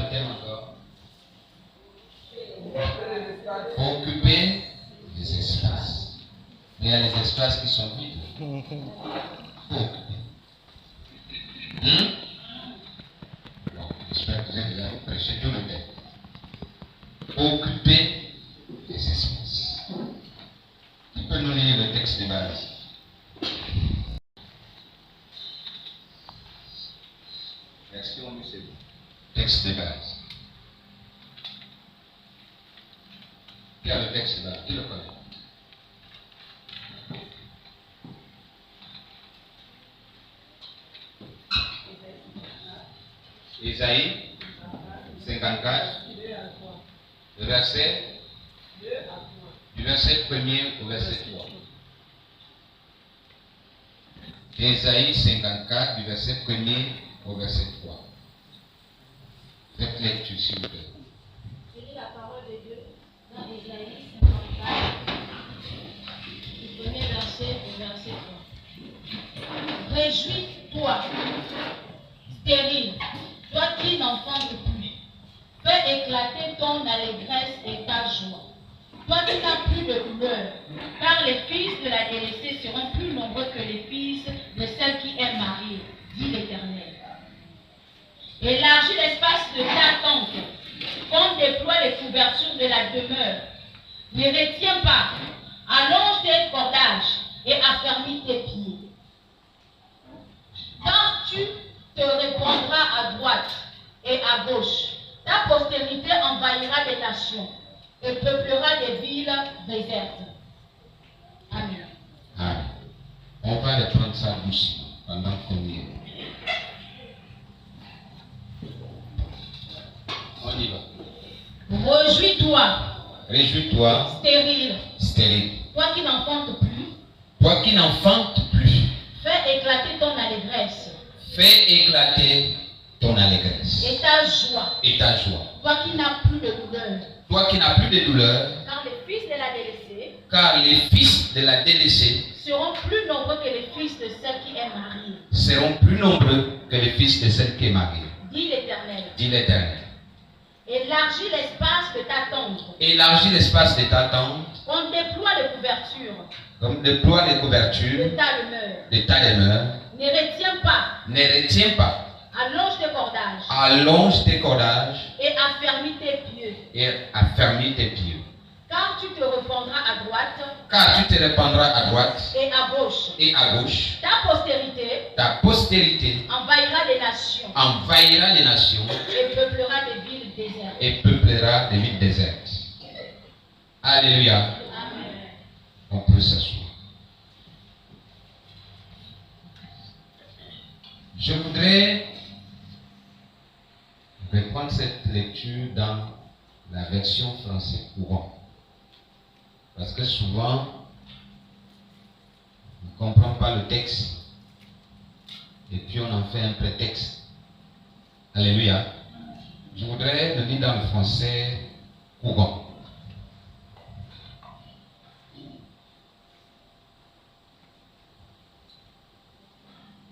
le thème encore? Occuper les espaces. Il y a les espaces qui sont vides. Bon, j'espère que vous avez déjà prêché tout le thème. Occuper les espaces. Tu peux nous lire le texte de base? Merci, on c'est bon. Texte de base. Qui a le texte de base? Qui le connaît? Isaïe 54, le verset du verset 1er au verset 3. Isaïe 54, du verset 1er au verset 3. Faites lecture, s'il vous plaît. Je lis la parole de Dieu dans Isaïe 54, du premier verset au verset 3. Réjouis-toi, stérile, toi qui n'enfantes plus. Fais éclater ton allégresse et ta joie. Toi qui n'as plus de douleur, car les fils de la délaissée seront plus nombreux que les fils de celle qui est mariée, dit l'Éternel. Élargis l'espace de ta tente, comme déploie les couvertures de la demeure. Ne retiens pas, allonge tes cordages et affermis tes pieds. Quand tu te répandras à droite et à gauche, ta postérité envahira des nations et peuplera des villes désertes. Amen. Amen. On va les prendre ça doucement pendant qu'on y est. On y va. Réjouis-toi. Réjouis-toi. Stérile. Stérile. Toi qui n'enfantes plus. Toi qui n'enfantes plus. Fais éclater ton allégresse. Fais éclater ton allégresse. Et ta joie. Et ta joie. Toi qui n'as plus de douleur. Toi qui n'as plus de douleur. Car les fils de la délaissée. Car les fils de la délaissée seront plus nombreux que les fils de celle qui est mariée. Seront plus nombreux que les fils de celle qui est mariée. Dit l'Éternel. Dit l'Éternel. Élargis l'espace de ta tente. Élargis l'espace de ta tente. On déploie les couvertures. Comme déploie les couvertures de ta demeure. De ta demeure. Ne retiens pas. Ne retiens pas. Allonge tes cordages. Allonge tes cordages. Et affermis tes pieds. Et affermis tes pieds. Car tu te répandras à droite. Car tu te répandras à droite. Et à gauche. Et à gauche. Ta postérité. Ta postérité. Envahira des nations. Envahira les nations. Et peuplera des villes désertes. Et peuplera des villes désertes. Alléluia. Amen. On peut s'asseoir. Je voudrais reprendre cette lecture dans la version français courant. Parce que souvent, on ne comprend pas le texte et puis on en fait un prétexte. Alléluia. Je voudrais le lire dans le français courant.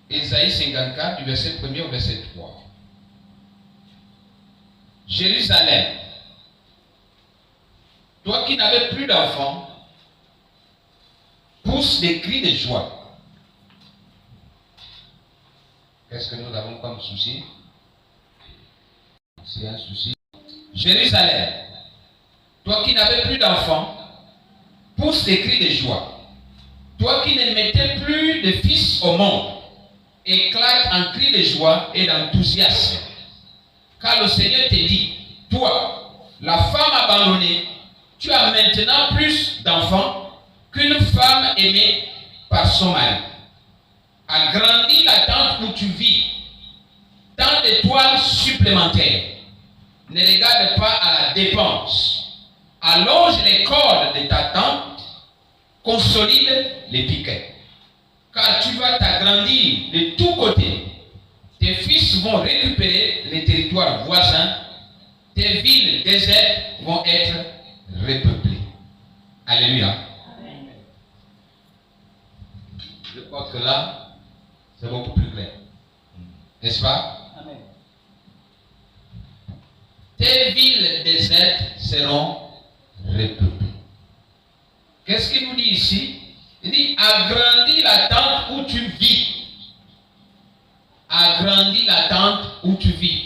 Isaïe 54, du verset 1er au verset 3. Jérusalem, toi qui n'avais plus d'enfants, pousse des cris de joie. Qu'est-ce que nous avons comme souci? C'est un souci. Jérusalem, toi qui n'avais plus d'enfants, pousse des cris de joie. Toi qui ne mettais plus de fils au monde, éclate en cris de joie et d'enthousiasme. Car le Seigneur te dit, toi, la femme abandonnée, tu as maintenant plus d'enfants qu'une femme aimée par son mari. Agrandis la tente où tu vis, tant d'étoiles supplémentaires. Ne regarde pas à la dépense. Allonge les cordes de ta tente, consolide les piquets. Car tu vas t'agrandir de tous côtés. Tes fils vont récupérer les territoires voisins. Tes villes désertes vont être repeuplées. Alléluia. Amen. Je crois que là, c'est beaucoup plus clair. N'est-ce pas? Amen. tes villes désertes seront repeuplées. Qu'est-ce qu'il nous dit ici? Il dit, agrandis la tente où tu vis. Agrandis la tente où tu vis.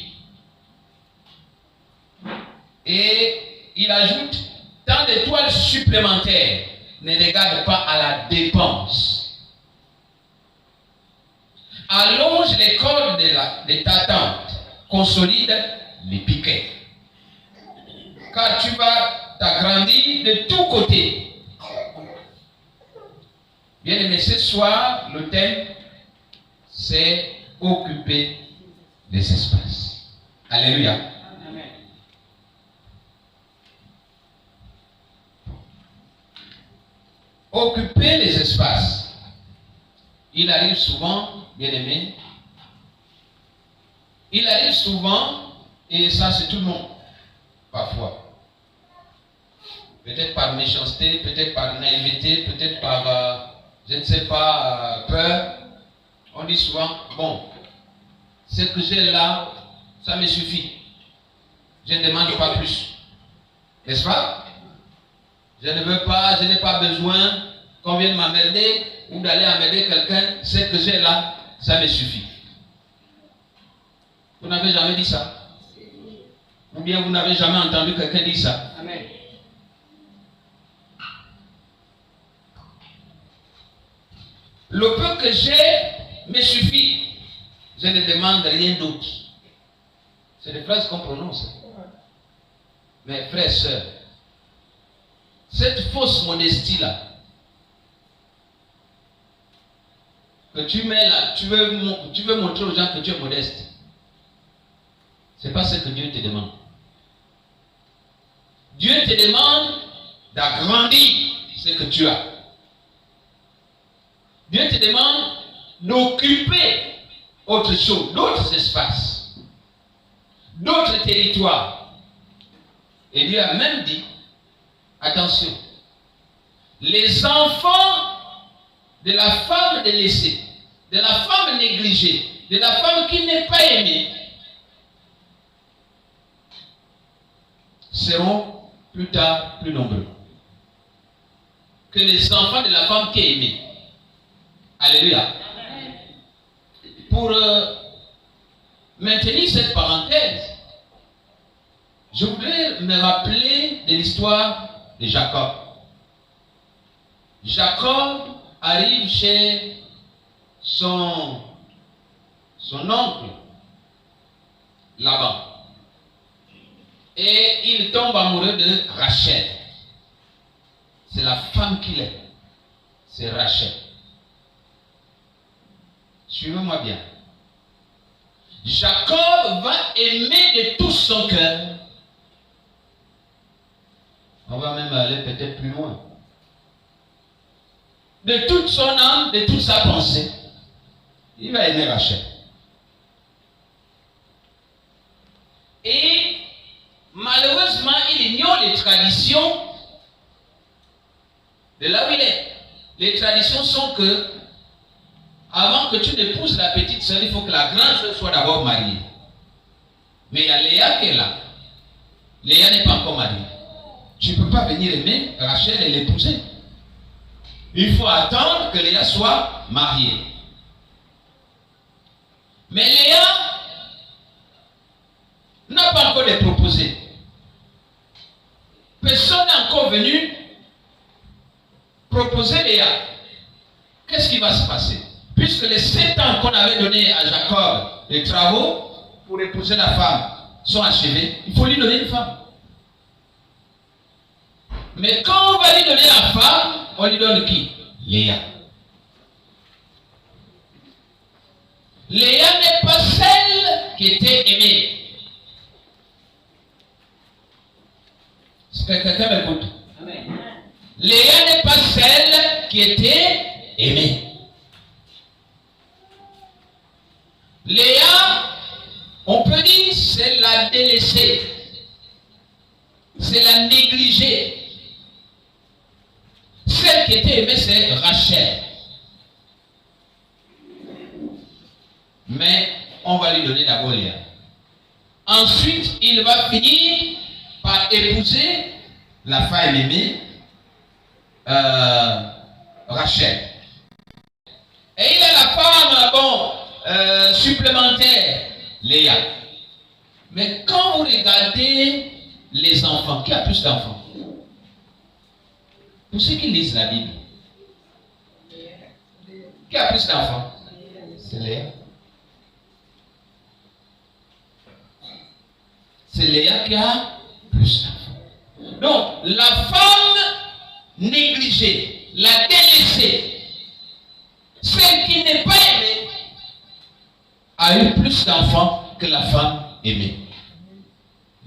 Et il ajoute, tant d'étoiles supplémentaires, ne regarde pas à la dépense. Allonge les cordes de ta tente, consolide les piquets. Car tu vas t'agrandir de tous côtés. Bien aimé, ce soir, le thème, c'est occuper les espaces. Alléluia. Amen. Occuper les espaces. Il arrive souvent, bien aimé, il arrive souvent, et ça c'est tout le monde, parfois. Peut-être par méchanceté, peut-être par naïveté, peut-être par, je ne sais pas, peur. On dit souvent, bon, ce que j'ai là, ça me suffit. Je ne demande pas plus. N'est-ce pas? Je ne veux pas, je n'ai pas besoin qu'on vienne m'emmerder ou d'aller emmerder quelqu'un. Ce que j'ai là, ça me suffit. Vous n'avez jamais dit ça? Ou bien vous n'avez jamais entendu quelqu'un dire ça? Amen. Le peu que j'ai me suffit. Je ne demande rien d'autre. C'est des phrases qu'on prononce. Mais frères et sœurs, cette fausse modestie-là, que tu mets là, tu veux montrer aux gens que tu es modeste. Ce n'est pas ce que Dieu te demande. Dieu te demande d'agrandir ce que tu as. Dieu te demande d'occuper autre chose, d'autres espaces, d'autres territoires. Et Dieu a même dit, attention, les enfants de la femme délaissée, de la femme négligée, de la femme qui n'est pas aimée, seront plus tard plus nombreux que les enfants de la femme qui est aimée. Alléluia. Pour maintenir cette parenthèse, je voudrais me rappeler de l'histoire de Jacob. Jacob arrive chez son oncle Laban. Et il tombe amoureux de Rachel. C'est la femme qu'il est. C'est Rachel. Suivez-moi bien. Jacob va aimer de tout son cœur. On va même aller peut-être plus loin. De toute son âme, de toute sa pensée. Il va aimer Rachel. Et malheureusement, il ignore les traditions de là où il est. Les traditions sont que avant que tu n'épouses la petite sœur, il faut que la grande sœur soit d'abord mariée. Mais il y a Léa qui est là. Léa n'est pas encore mariée. Tu ne peux pas venir aimer Rachel et l'épouser. Il faut attendre que Léa soit mariée. Mais Léa n'a pas encore de proposé. Personne n'est encore venu proposer Léa. Qu'est-ce qui va se passer? Puisque les 7 ans qu'on avait donné à Jacob, les travaux pour épouser la femme sont achevés, il faut lui donner une femme. Mais quand on va lui donner la femme, on lui donne qui? Léa. Léa n'est pas celle qui était aimée. Est-ce que quelqu'un m'écoute? Léa n'est pas celle qui était aimée. Léa, on peut dire, c'est la délaissée. C'est la négligée. Celle qui était aimée, c'est Rachel. Mais on va lui donner d'abord Léa. Ensuite, il va finir par épouser la femme aimée, Rachel. Et il a la femme, supplémentaire, Léa. Mais quand vous regardez les enfants, qui a plus d'enfants? Pour ceux qui lisent la Bible, qui a plus d'enfants? C'est Léa. C'est Léa qui a plus d'enfants. Donc, la femme négligée, la délaissée, celle qui n'est pas aimée, a eu plus d'enfants que la femme aimée.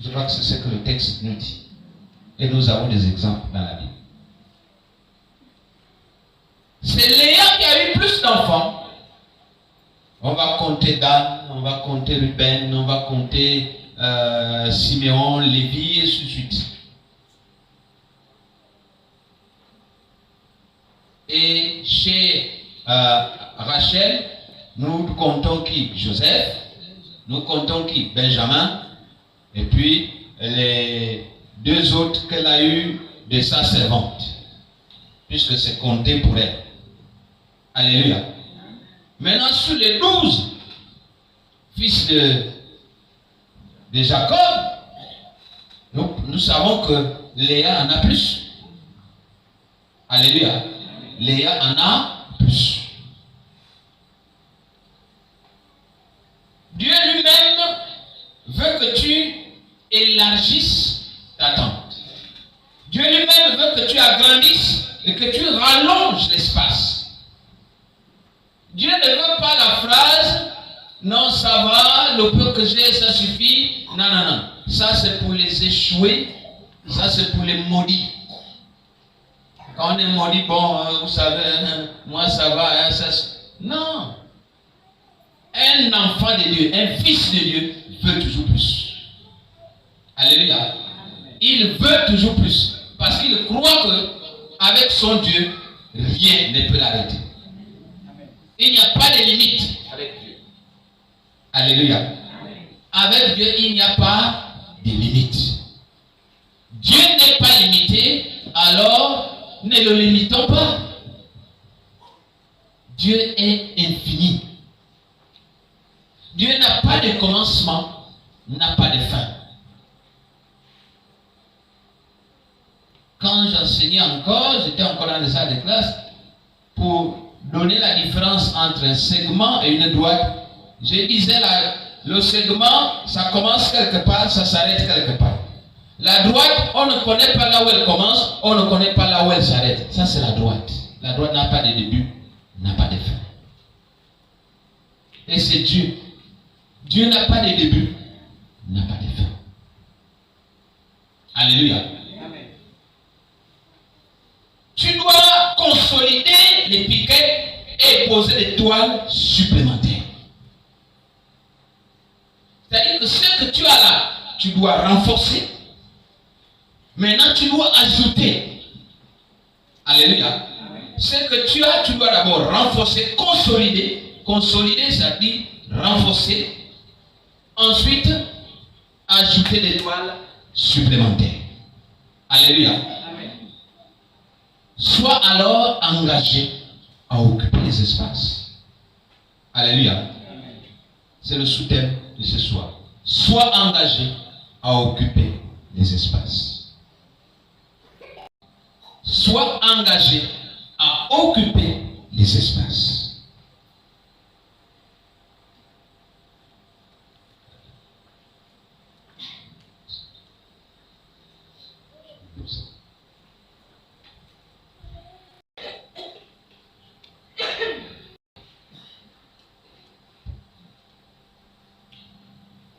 Je crois que c'est ce que le texte nous dit. Et nous avons des exemples dans la Bible. C'est Léa qui a eu plus d'enfants. On va compter Dan, on va compter Ruben, on va compter Siméon, Lévi et ainsi de suite. Et chez Rachel, nous comptons qui? Joseph, nous comptons qui? Benjamin, et puis les deux autres qu'elle a eu de sa servante, puisque c'est compté pour elle. Alléluia. Maintenant, sur les 12 fils de Jacob, nous savons que Léa en a plus. Alléluia. Léa en a plus. Dieu lui-même veut que tu élargisses ta tente. Dieu lui-même veut que tu agrandisses et que tu rallonges l'espace. Dieu ne veut pas la phrase « Non, ça va, le peu que j'ai, ça suffit. » Non, non, non. Ça, c'est pour les échoués. Ça, c'est pour les maudits. Quand on est maudit, bon, vous savez, moi, ça va. Ça, non. Un enfant de Dieu, un fils de Dieu, veut toujours plus. Alléluia. Il veut toujours plus. Parce qu'il croit qu'avec son Dieu, rien ne peut l'arrêter. Il n'y a pas de limite avec Dieu. Alléluia. Avec Dieu, il n'y a pas de limite. Dieu n'est pas limité, alors ne le limitons pas. Dieu est infini. Dieu n'a pas de commencement, n'a pas de fin. Quand j'enseignais encore, j'étais encore dans les salles de classe, pour donner la différence entre un segment et une droite, je disais le segment, ça commence quelque part, ça s'arrête quelque part. La droite, on ne connaît pas là où elle commence, on ne connaît pas là où elle s'arrête. Ça, c'est la droite. La droite n'a pas de début, n'a pas de fin. Et c'est Dieu. Dieu n'a pas de début, n'a pas de fin. Alléluia. Amen. Tu dois consolider les piquets et poser des toiles supplémentaires. C'est-à-dire que ce que tu as là, tu dois renforcer. Maintenant, tu dois ajouter. Alléluia. Ce que tu as, tu dois d'abord renforcer, consolider. Consolider, ça dit renforcer. Ensuite, ajouter des toiles supplémentaires. Alléluia. Amen. Sois alors engagé à occuper les espaces. Alléluia. C'est le sous-thème de ce soir. Sois engagé à occuper les espaces. Sois engagé à occuper les espaces.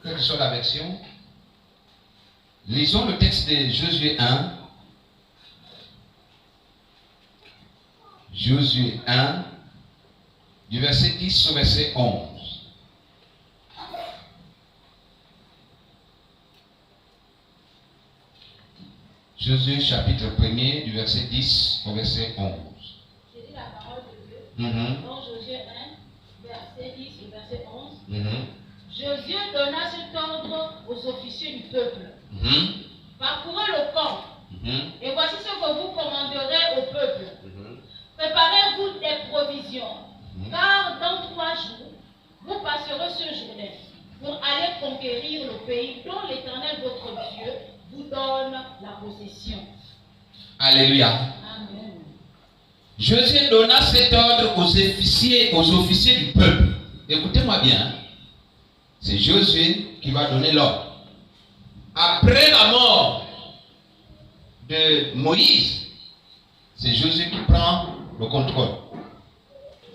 Quelle que soit la version, lisons le texte de Josué 1. Josué 1, du verset 10 au verset 11. Josué chapitre 1er, du verset 10 au verset 11. J'ai dit la parole de Dieu. Dans Josué 1, verset 10 au verset 11. Josué donna cet ordre aux officiers du peuple. Parcourez le camp. Et voici ce que vous commanderez au peuple. Préparez-vous des provisions, car dans 3 jours, vous passerez ce journée pour aller conquérir le pays dont l'Éternel votre Dieu vous donne la possession. Alléluia. Amen. Josué donna cet ordre aux officiers du peuple. Écoutez-moi bien. C'est Josué qui va donner l'ordre. Après la mort de Moïse, c'est Josué qui prend le contrôle.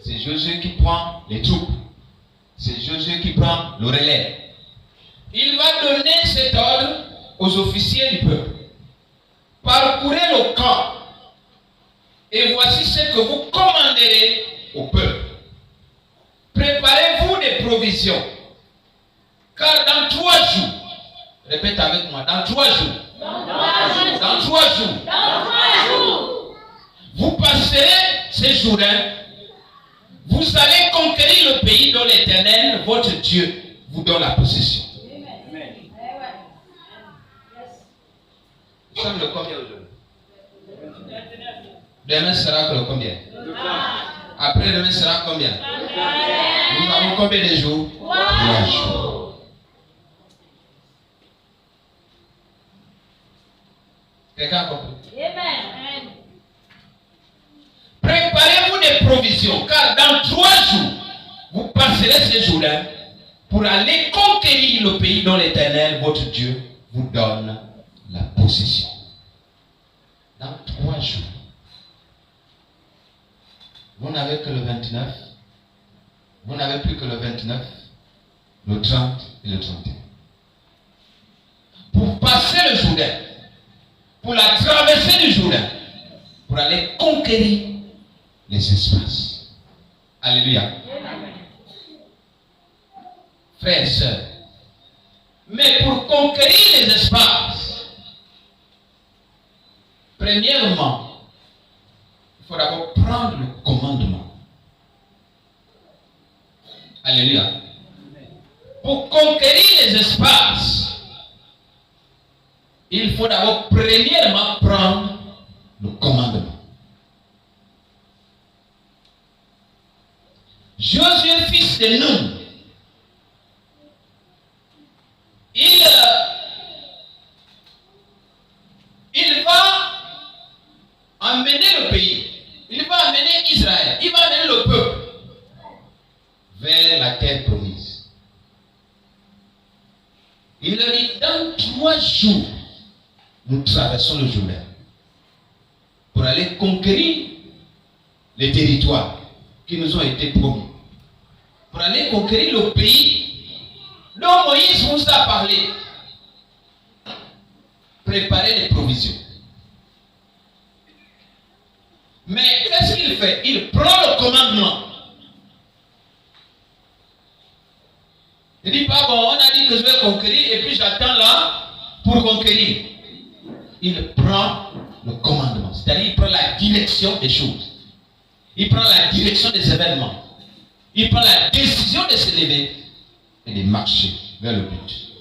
C'est Josué qui prend les troupes. C'est Josué qui prend le relais. Il va donner cet ordre aux officiers du peuple. Parcourez le camp. Et voici ce que vous commanderez au peuple. Préparez-vous des provisions. Car dans 3 jours, répète avec moi, dans 3 jours, dans 3 jours, vous passerez ces jours-là, vous allez conquérir le pays dont l'Éternel, votre Dieu, vous donne la possession. Nous sommes le combien aujourd'hui? Demain sera le combien? Après demain sera combien? Nous avons combien de jours? 3 jours. Quelqu'un a compris? Amen. Préparez-vous des provisions, car dans 3 jours, vous passerez ces jours-là pour aller conquérir le pays dont l'Éternel, votre Dieu, vous donne la possession. Dans 3 jours. Vous n'avez que le 29. Vous n'avez plus que le 29, le 30 et le 31. Pour passer le Jourdain, pour la traversée du Jourdain, pour aller conquérir les espaces. Alléluia. Frères et sœurs, mais pour conquérir les espaces, premièrement, il faut d'abord prendre le commandement. Alléluia. Pour conquérir les espaces, il faut d'abord premièrement prendre le commandement. Josué, fils de Nun, il va emmener le pays, il va amener Israël, il va amener le peuple vers la terre promise. Il leur dit, dans 3 jours, nous traversons le Jourdain pour aller conquérir les territoires qui nous ont été promis, pour aller conquérir le pays dont Moïse vous a parlé. Préparer les provisions. Mais qu'est-ce qu'il fait? Il prend le commandement. Il dit pas bon, on a dit que je vais conquérir et puis j'attends là pour conquérir. Il prend le commandement, c'est-à-dire il prend la direction des choses. Il prend la direction des événements. Il prend la décision de se lever et de marcher vers le but.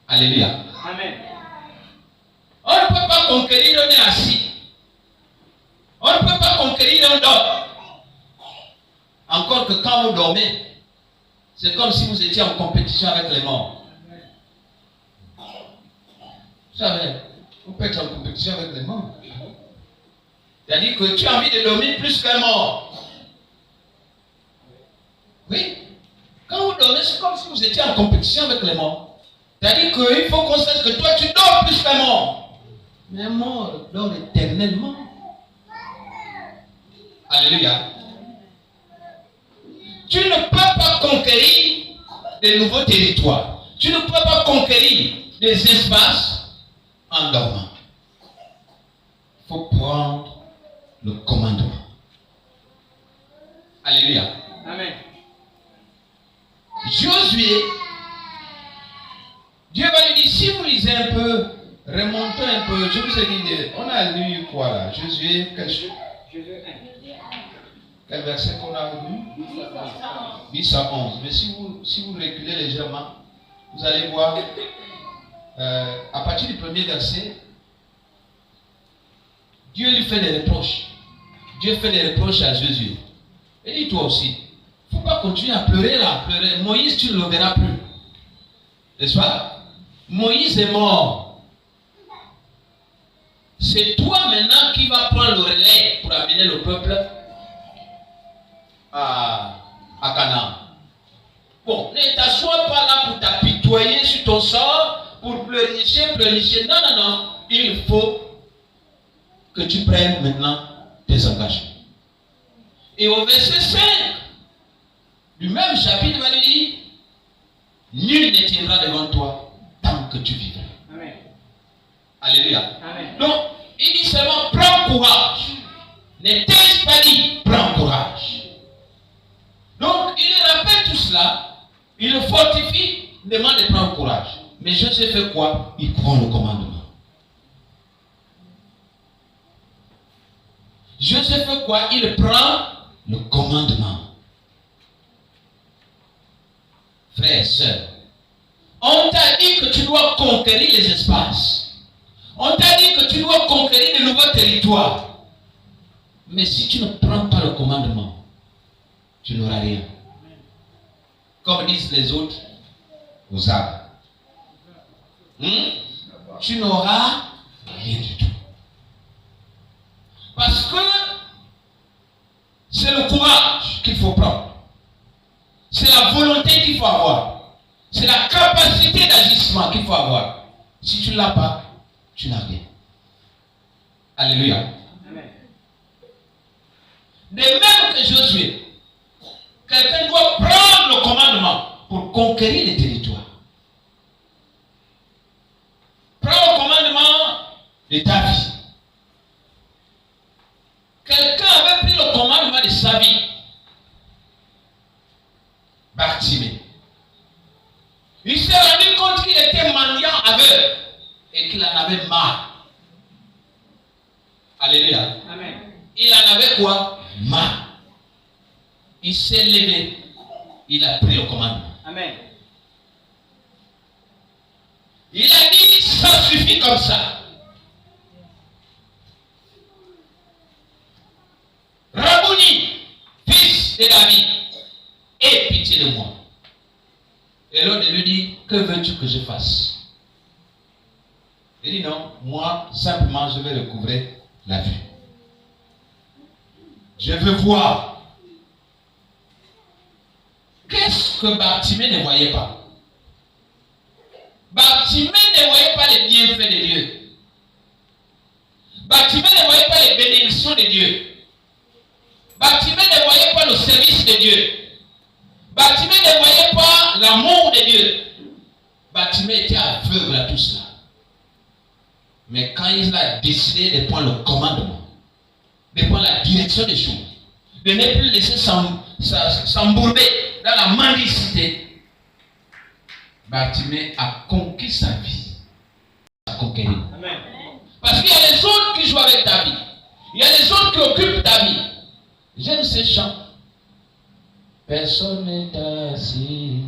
Alléluia. Amen. On ne peut pas conquérir, on est assis. On ne peut pas conquérir, on dort. Encore que quand vous dormez, c'est comme si vous étiez en compétition avec les morts. Vous savez, vous pouvez être en compétition avec les morts. C'est-à-dire que tu as envie de dormir plus qu'un mort. Oui. Quand vous dormez, c'est comme si vous étiez en compétition avec les morts. C'est-à-dire qu'il faut qu'on sache que toi, tu dors plus qu'un mort. Mais un mort dort éternellement. Alléluia. Tu ne peux pas conquérir de nouveaux territoires. Tu ne peux pas conquérir des espaces en dormant. Il faut prendre le commandement. Alléluia. Amen. Josué, Dieu va lui dire, si vous lisez un peu, remontons un peu, je vous ai dit, on a lu quoi là? Josué, quel chose? Josué Quel verset qu'on a vu? 10 à 11. Mais si vous reculez légèrement, vous allez voir, à partir du premier verset, Dieu lui fait des reproches. Dieu fait des reproches à Jésus. Et dit toi aussi, il ne faut pas continuer à pleurer là, pleurer. Moïse, tu ne le verras plus. N'est-ce pas? Moïse est mort. C'est toi maintenant qui vas prendre le relais pour amener le peuple à Canaan. Bon, ne t'assois pas là pour t'apitoyer sur ton sort, pour pleurnicher. Non, non, non. Il faut que tu prennes maintenant tes engagements. Et au verset 5 du même chapitre, il va lui dire, nul ne tiendra devant toi tant que tu vivras. Amen. Alléluia. Amen. Donc, il dit seulement, prends courage. Ne t'ai-je pas dit, prends courage. Donc, il rappelle tout cela, il le fortifie, il demande de prendre courage. Mais Joseph fait quoi? Il prend le commandement. Joseph fait quoi? Il prend le commandement. Frères et sœurs, on t'a dit que tu dois conquérir les espaces. On t'a dit que tu dois conquérir de nouveaux territoires. Mais si tu ne prends pas le commandement, tu n'auras rien. Comme disent les autres, aux arbres. Tu n'auras rien du tout. Parce que c'est le courage qu'il faut prendre. C'est la volonté qu'il faut avoir. C'est la capacité d'agissement qu'il faut avoir. Si tu ne l'as pas, tu n'as rien. Alléluia. Amen. De même que Josué, quelqu'un doit prendre le commandement pour conquérir les territoires. Prends le commandement de ta vie. Quelqu'un avait pris le commandement de sa vie. Bartimée. Il s'est rendu compte qu'il était mendiant aveugle et qu'il en avait marre. Alléluia. Amen. Il en avait quoi? Marre. Il s'est levé. Il a pris le commandement. Amen. Il a dit, ça suffit comme ça. Rabouni, fils de David, aie pitié de moi. Et l'autre lui dit, que veux-tu que je fasse? Il dit non, moi simplement je vais recouvrer la vue. Je veux voir. Qu'est-ce que Bartimée ne voyait pas? Bartimée ne voyait pas les bienfaits de Dieu. Bartimée ne voyait pas les bénédictions de Dieu. Bartimée ne voyait pas le service de Dieu. Bartimée ne voyait pas l'amour de Dieu. Bartimée était aveugle à tout cela. Mais quand il a décidé de prendre le commandement, de prendre la direction des choses, de ne plus laisser s'embourber dans la mendicité, Bartimée a conquis sa vie. A conquéri. Amen. Parce qu'il y a les autres qui jouent avec ta vie. Il y a les autres qui occupent ta vie. J'aime ces chants. Personne n'est assis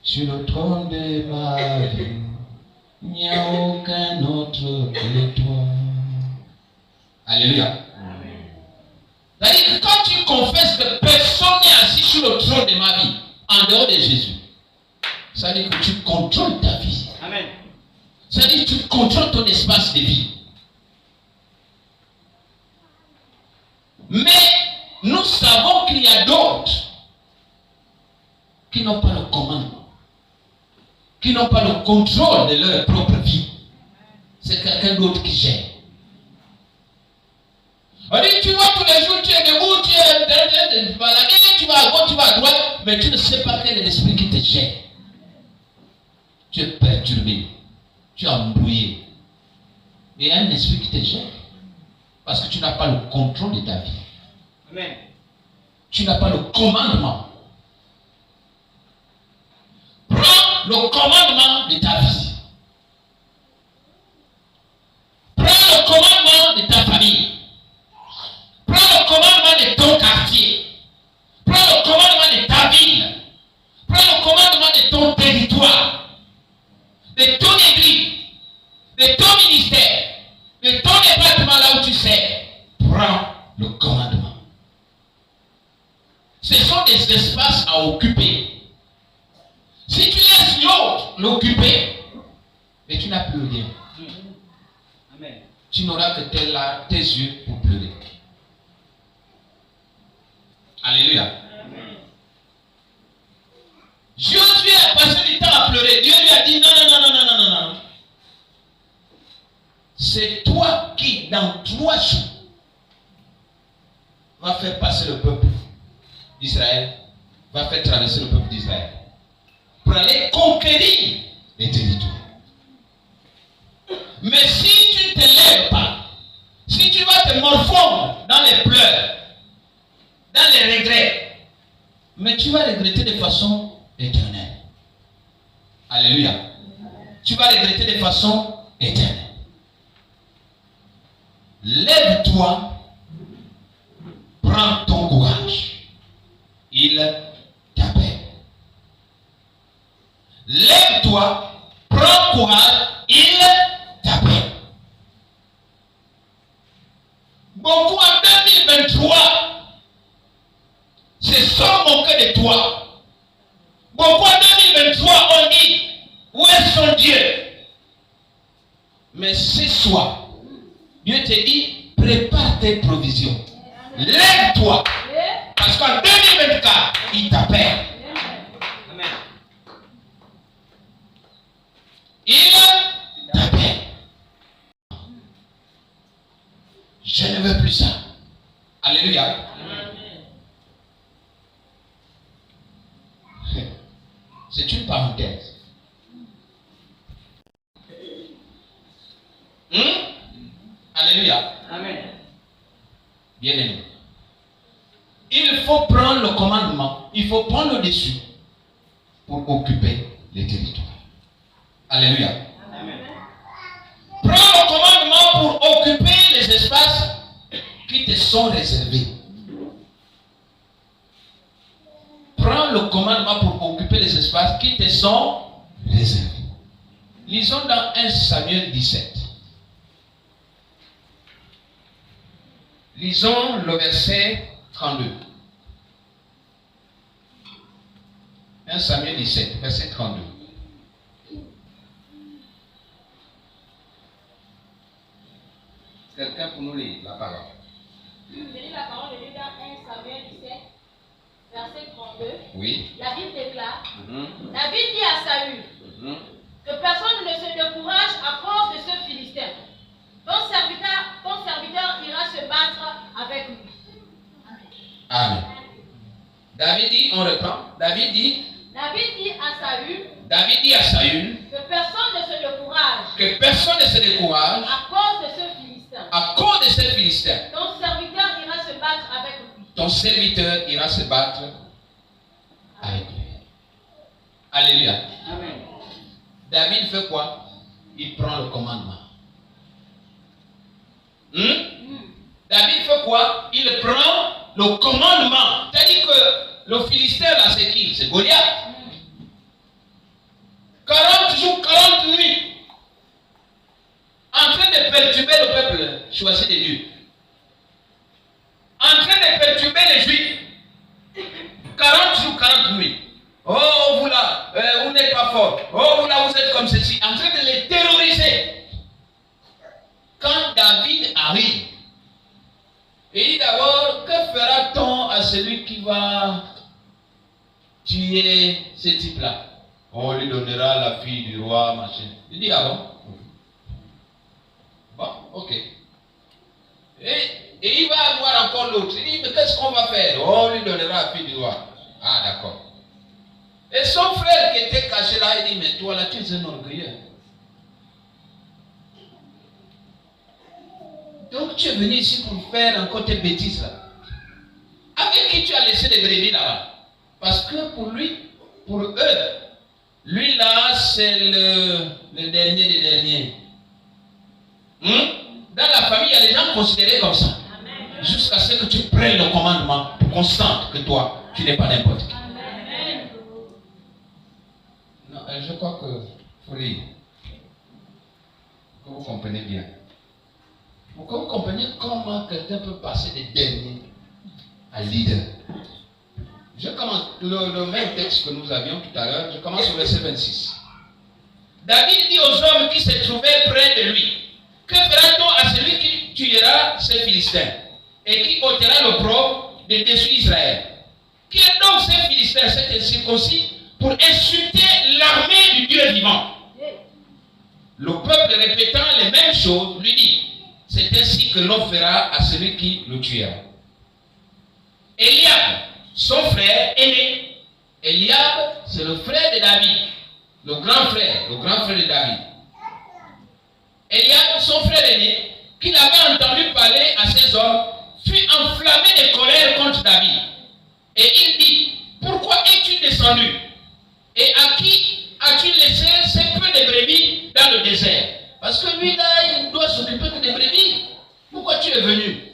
sur le trône de ma vie. Il n'y a aucun autre que toi. Alléluia. Amen. C'est-à-dire que quand tu confesses que personne n'est assis sur le trône de ma vie, en dehors de Jésus, ça veut dire que tu contrôles ta vie. Amen. Ça veut dire que tu contrôles ton espace de vie. Mais nous savons qu'il y a d'autres qui n'ont pas le commandement, qui n'ont pas le contrôle de leur propre vie. C'est quelqu'un d'autre qui gère. On dit, tu vois, tous les jours, tu es debout, tu es baladé, tu vas à gauche, tu vas à droite, mais tu ne sais pas quel est l'esprit qui te gère. Tu es perturbé, tu es embrouillé. Et il y a un esprit qui te gère. Parce que tu n'as pas le contrôle de ta vie. Amen. Tu n'as pas le commandement. Prends le commandement de ta vie. Prends le commandement de ta famille. Prends le commandement de ton quartier. des espaces à occuper. Si tu laisses l'autre l'occuper, mais tu n'as plus rien. Amen. Tu n'auras que tes yeux pour pleurer. Alléluia. Amen. Josué a passé du temps à pleurer. Dieu lui a dit non, non, non, non, non, non, non. C'est toi qui, dans 3 jours, va faire passer le peuple d'Israël, va faire traverser le peuple d'Israël pour aller conquérir les territoires. Mais si tu ne te lèves pas, si tu vas te morfondre dans les pleurs, dans les regrets, mais tu vas regretter de façon éternelle. Alléluia. Tu vas regretter de façon éternelle. Lève-toi, prends ton courage. Il t'appelle. Lève-toi, prends courage, il t'appelle. Beaucoup en 2023 se sont moqués de toi. Beaucoup en 2023 ont dit, où est son Dieu? Mais ce soir, Dieu te dit, prépare tes provisions. Lève-toi. Parce qu'en 2024, il t'appelle. Amen. Il t'appelle. Je ne veux plus ça. Alléluia. C'est une parenthèse. Alléluia. Amen. Bien aimé. Il faut prendre le commandement, il faut prendre le dessus pour occuper les territoires. Alléluia. Amen. Prends le commandement pour occuper les espaces qui te sont réservés. Prends le commandement pour occuper les espaces qui te sont réservés. Lisons dans 1 Samuel 17. Lisons le verset 32. 1 Samuel 17, verset 32. Quelqu'un pour nous lire la parole. Je lis la parole de Dieu dans 1 Samuel 17, verset 32. Oui. La Bible déclare, David dit à Saül, que personne ne se décourage à cause de ce Philistin. Ton serviteur ira se battre avec lui. Amen. David dit, on reprend. David dit à Saül, que personne ne se décourage que personne ne se décourage à cause de ce Philistin. à cause de ce Philistin. Ton serviteur ira se battre avec lui. Ton serviteur ira se battre avec lui. Alléluia. Amen. David fait quoi? Il prend le commandement. David fait quoi? Il prend le commandement. C'est-à-dire que le Philistin là, c'est qui? C'est Goliath. 40 jours, 40 nuits, en train de perturber le peuple choisi de Dieu. En train de perturber les Juifs. 40 jours, 40 nuits. Oh, vous là, vous n'êtes pas fort. Oh, vous là, vous êtes comme ceci. En train de les terroriser. Quand David arrive, il dit d'abord, que fera-t-on à celui qui va tuer ce type-là? On lui donnera la fille du roi, machin. Il dit, ah bon? Bon, ok. Et il va avoir encore l'autre. Il dit, mais qu'est-ce qu'on va faire? On lui donnera la fille du roi. Ah, d'accord. Et son frère qui était caché là, il dit, mais toi là, tu es un orgueilleux. Donc tu es venu ici pour faire encore tes bêtises là. Avec qui tu as laissé les brebis là-bas? Parce que pour lui, pour eux, lui là, c'est le dernier des derniers. Dans la famille, il y a des gens considérés comme ça. Jusqu'à ce que tu prennes le commandement pour qu'on sente que toi, tu n'es pas n'importe qui. Non, je crois que faut lire. Que vous comprenez bien. Pour que vous compreniez comment quelqu'un peut passer des derniers à leader. Je commence le même texte que nous avions tout à l'heure. Je commence au verset 26. David dit aux hommes qui se trouvaient près de lui, que fera-t-on à celui qui tuera ces Philistins et qui ôtera l'opprobre de dessus Israël? Qui est donc ces Philistins, cet incirconcis, pour insulter l'armée du Dieu vivant? Le peuple, répétant les mêmes choses, lui dit, c'est ainsi que l'on fera à celui qui le tuera. Eliab, son frère aîné. Eliab, c'est le frère de David, le grand frère de David. Eliab, son frère aîné, qui avait entendu parler à ses hommes, fut enflammé de colère contre David. Et il dit, pourquoi es-tu descendu? Et à qui as-tu laissé ces peu de brebis dans le désert? Parce que lui là, il doit s'occuper que des brebis. Pourquoi tu es venu?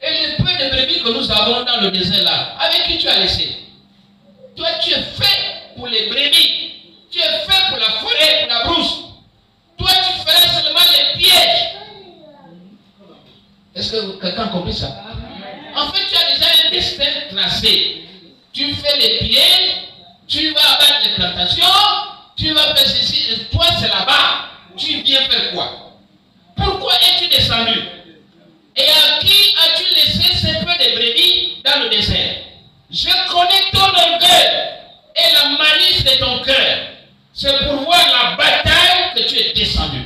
Et les peu de brebis que nous avons dans le désert là, avec qui tu as laissé? Toi, tu es fait pour les brebis. Tu es fait pour la forêt, pour la brousse. Toi, tu ferais seulement les pièges. Est-ce que quelqu'un a compris ça? En fait, tu as déjà un destin tracé. Tu fais les pièges, tu vas abattre les plantations, tu vas faire ceci, et toi, c'est là-bas. Tu viens faire quoi? Pourquoi es-tu descendu? Et à qui as-tu laissé ces peu de brebis dans le désert? Je connais ton orgueil et la malice de ton cœur. C'est pour voir la bataille que tu es descendu.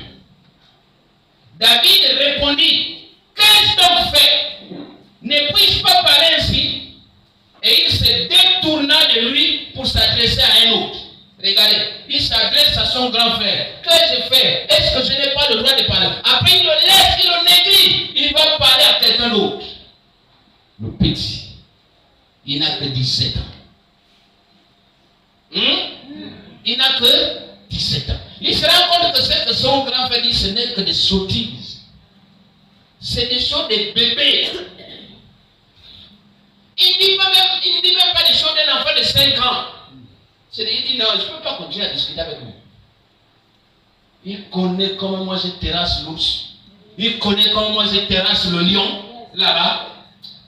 David répondit, qu'ai-je donc fait? Ne puis-je pas parler ainsi? Et il se détourna de lui pour s'adresser à un autre. Regardez, il s'adresse à son grand frère. Qu'ai-je fait? Est-ce que je n'ai pas le droit de parler? Après, il le laisse, il le néglige. Il va parler à quelqu'un d'autre. Le petit, il n'a que 17 ans. Il n'a que 17 ans. Il se rend compte que ce que son grand frère dit, ce n'est que des sottises. C'est des choses de bébés. Il ne dit même pas des choses d'un enfant de 5 ans. Il dit non, je ne peux pas continuer à discuter avec lui. Il connaît comment moi je terrasse l'ours. Il connaît comment moi je terrasse le lion. Là-bas.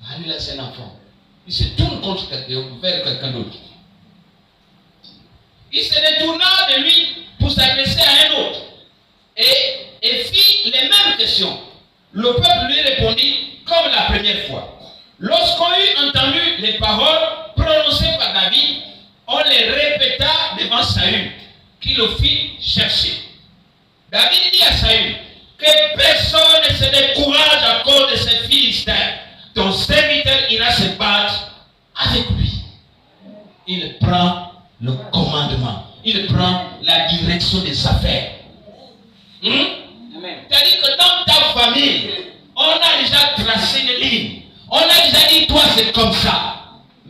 Ah, lui là c'est un enfant. Il se tourne contre quelqu'un, vers quelqu'un d'autre. Il se détourna de lui pour s'adresser à un autre. Et fit les mêmes questions. Le peuple lui répondit comme la première fois. Lorsqu'on eut entendu les paroles prononcées par David, on les répéta devant Saül, qui le fit chercher. David dit à Saül, que personne ne se décourage à cause de ces Philistins. Ton serviteur ira se battre avec lui. Il prend le commandement. Il prend la direction des affaires. C'est-à-dire que dans ta famille, on a déjà tracé une ligne. On a déjà dit, toi c'est comme ça.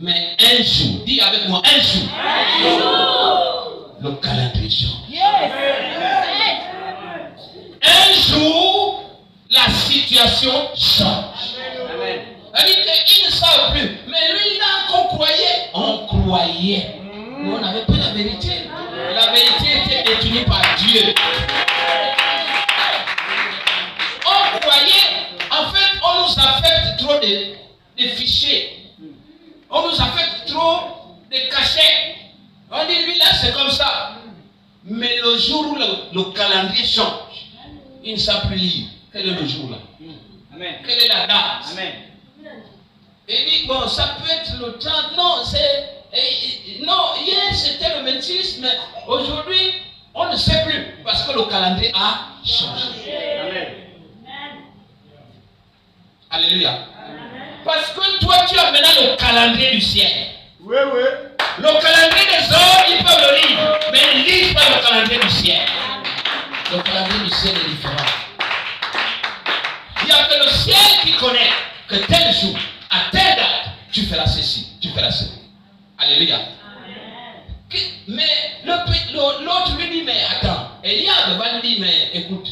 Mais un jour, dis avec moi, un jour, le calendrier change. Un jour, la situation change. C'est-à-dire qu'ils ne savent plus. Mais lui, là qu'on croyait, on croyait. Mais on n'avait pas la vérité. La vérité était détenue par Dieu. On croyait, en fait, on nous affecte trop de fichiers. On nous affecte trop de cachets. On dit, lui là, c'est comme ça. Mais le jour où le calendrier change, il ne sait plus lire. Quel est le jour là? Amen. Quelle est la date? Amen. Et il dit, bon, ça peut être le 30. Non, hier c'était le 26, mais aujourd'hui, on ne sait plus. Parce que le calendrier a changé. Amen. Alléluia. Parce que toi, tu as maintenant le calendrier du ciel. Oui, oui. Le calendrier des hommes, ils peuvent le lire. Mais ils ne lisent pas le calendrier du ciel. Le calendrier du ciel est différent. Il n'y a que le ciel qui connaît que tel jour, à telle date, tu feras ceci, tu feras cela. Alléluia. Mais l'autre lui dit, mais attends. Eliab va lui dire, mais écoute,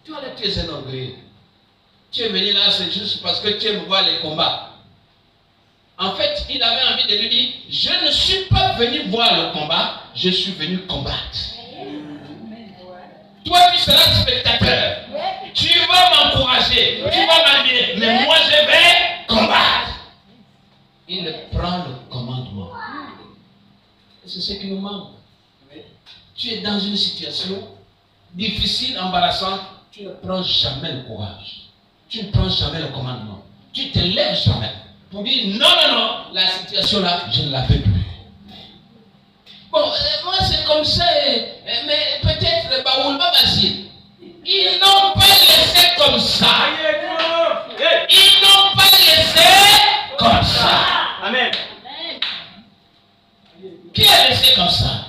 tu es un orgueilleux. Tu es venu là, c'est juste parce que tu aimes voir les combats. En fait, il avait envie de lui dire, je ne suis pas venu voir le combat, je suis venu combattre. Toi, tu seras spectateur. Tu vas m'encourager, tu vas m'admirer, mais moi, je vais combattre. Il prend le commandement. C'est ce qui nous manque. Tu es dans une situation difficile, embarrassante, tu ne prends jamais le courage. Tu ne prends jamais le commandement. Tu te lèves jamais pour dire non, la situation là, je ne la veux plus. Bon, moi c'est comme ça, mais peut-être Baoul Babassi. Ils n'ont pas laissé comme ça. Ils n'ont pas laissé comme ça. Amen. Qui a laissé comme ça?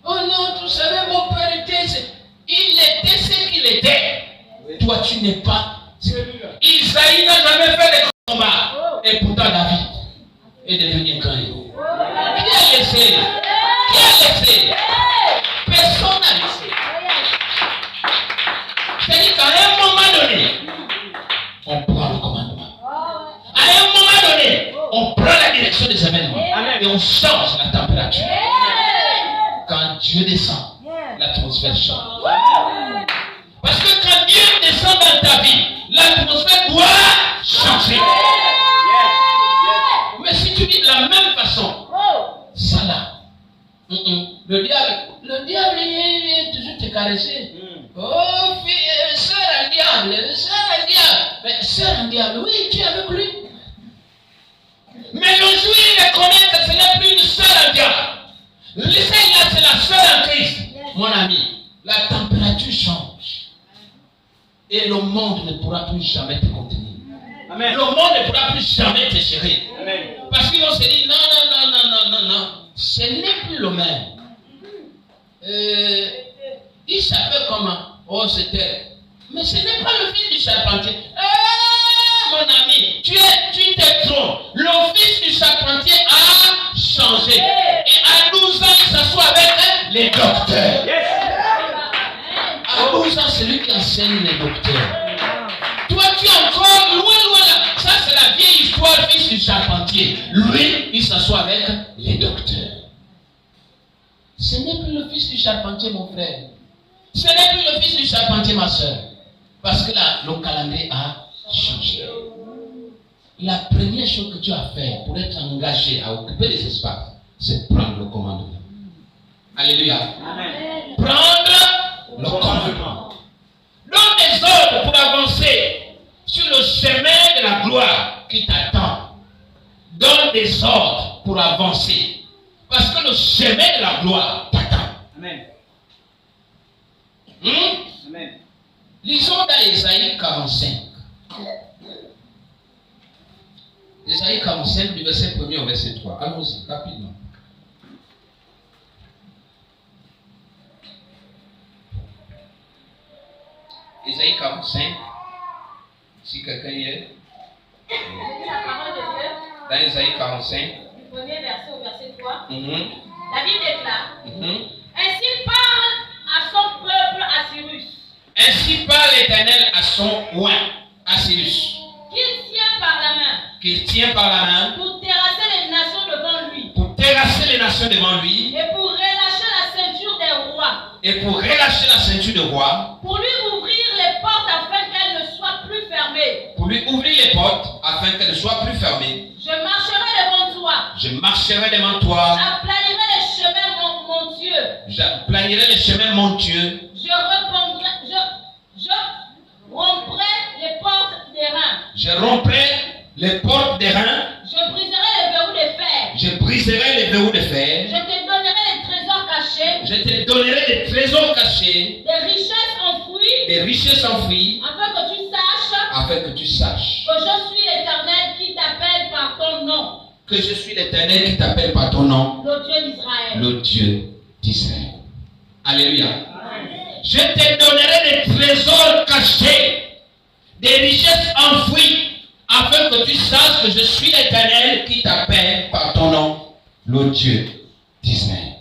Oh non, tu savais, mon père il était ce qu'il était. Toi, tu n'es pas. Isaïe n'a jamais fait de combat. Et pourtant, David est devenu grand héros. Qui a laissé? Qui a laissé? Personne n'a laissé. C'est-à-dire qu'à un moment donné, on prend le commandement. À un moment donné, on prend la direction des événements. Et on change la température. Quand Dieu descend, l'atmosphère change. Parce que quand Dieu descend dans ta vie, l'atmosphère doit changer. Mais si tu vis de la même façon, ça là, le diable il est toujours te caresser. Oh, fille, sœur un diable. Mais sœur un diable, oui, tu es avec lui. Mais le jour il reconnaît que ce n'est plus une sœur en diable. Celle-là, c'est la sœur en Christ. Mon ami, la température change. Et le monde ne pourra plus jamais te contenir. Amen. Le monde ne pourra plus jamais te gérer. Amen. Parce qu'ils vont se dire, non. Ce n'est plus le même. Il s'appelle comment? Oh, c'était. Mais ce n'est pas le fils du charpentier. Mon ami, tu t'es trompé. Le fils du charpentier a changé. Et à 12 ans, il s'assoit avec les docteurs. Yes. À 12 ans, c'est lui qui enseigne les docteurs. Toi, tu es encore loin là. Ça, c'est la vieille histoire, fils du charpentier. Lui, il s'assoit avec les docteurs. Ce n'est plus le fils du charpentier, mon frère. Ce n'est plus le fils du charpentier, ma soeur. Parce que là, le calendrier a changé. La première chose que tu as fait pour être engagé à occuper les espaces, c'est prendre le commandement. Alléluia. Amen. Prendre le commandement. Donne des ordres pour avancer sur le chemin de la gloire qui t'attend. Donne des ordres pour avancer. Parce que le chemin de la gloire t'attend. Amen. Amen. Lisons dans Ésaïe 45. Ésaïe 45, du verset 1er au verset 3. Allons-y, rapidement. Ésaïe 45. Si quelqu'un y est. La parole de Dieu. Dans Ésaïe 45. Du premier verset au verset 3. La Bible déclare. Ainsi parle à son peuple Assyrus. Ainsi parle l'Éternel à son oint, Assyrus. Qu'il tient par la main. Qu'il tient par la main. Pour terrasser les nations devant lui. Pour terrasser les nations devant lui. Et pour relâcher la ceinture des rois. Et pour relâcher la ceinture des rois. Pour lui ouvrir les portes afin qu'elles ne soient plus fermées. Pour lui ouvrir les portes afin qu'elles ne soient plus fermées. Je marcherai devant toi. Je marcherai devant toi. J'aplanirai les chemins montueux. J'aplanirai les chemins montueux. Je romprai les portes des reins. Je romprai les portes des reins. Je briserai les verrous de fer. Je briserai les verrous de fer. Je te donnerai les trésors cachés. Je te donnerai des trésors cachés. Des richesses enfouies. Des richesses enfouies. Afin que tu saches. Afin que tu saches. Que je suis l'Éternel qui t'appelle par ton nom. Que je suis l'Éternel qui t'appelle par ton nom. Le Dieu d'Israël. Le Dieu d'Israël. Alléluia. Je te donnerai des trésors cachés, des richesses enfouies, afin que tu saches que je suis l'Éternel qui t'appelle par ton nom, le Dieu d'Israël.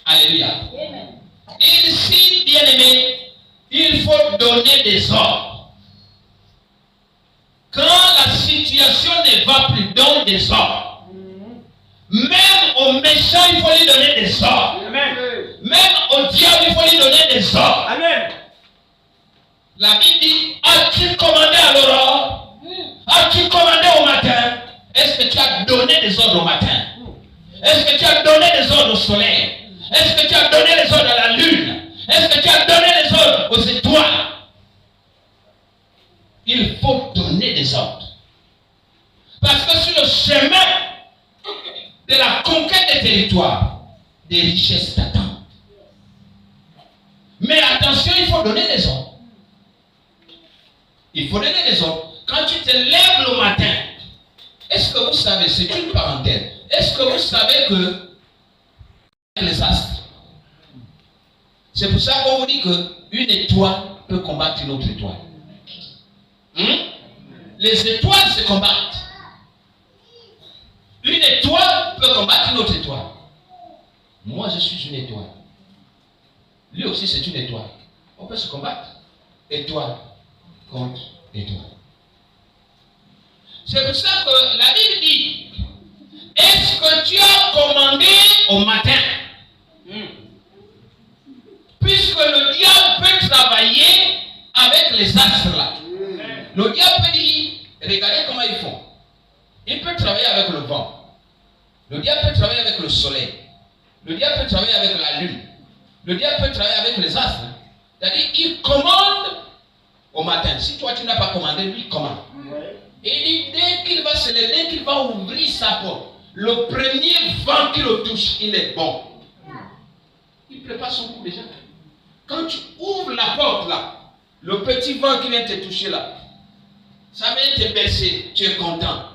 Alléluia. Amen. Ici, bien-aimé, il faut donner des ordres. Quand la situation ne va plus, donne des ordres. Même aux méchants, il faut lui donner des ordres. Amen. Même au diable, il faut lui donner des ordres. Amen. La Bible dit, as-tu commandé à l'aurore? As-tu commandé au matin? Est-ce que tu as donné des ordres au matin? Est-ce que tu as donné les ordres au soleil? Est-ce que tu as donné les ordres à la lune? Est-ce que tu as donné les ordres aux étoiles? Il faut donner des ordres. Parce que sur le chemin de la conquête des territoires, des richesses t'attendent. Mais attention, il faut donner des ordres. Il faut donner des ordres. Quand tu te lèves le matin, est-ce que vous savez, c'est une parenthèse, est-ce que vous savez que les astres, c'est pour ça qu'on vous dit qu'une étoile peut combattre une autre étoile. Les étoiles se combattent. Une étoile peut combattre une autre étoile. Moi, je suis une étoile. Lui aussi, c'est une étoile. On peut se combattre. Étoile contre étoile. C'est pour ça que la Bible dit, est-ce que tu as commandé au matin? Puisque le diable peut travailler avec les astres là. Le diable peut dire, regardez comment ils font. Il peut travailler avec le vent. Le diable peut travailler avec le soleil. Le diable peut travailler avec la lune. Le diable peut travailler avec les astres. C'est-à-dire, il commande au matin. Si toi tu n'as pas commandé, lui commande. Et dès qu'il va se lever, dès qu'il va ouvrir sa porte, le premier vent qui le touche, il est bon. Il prépare son coup déjà. Quand tu ouvres la porte là, le petit vent qui vient te toucher là, ça vient te baisser, tu es content.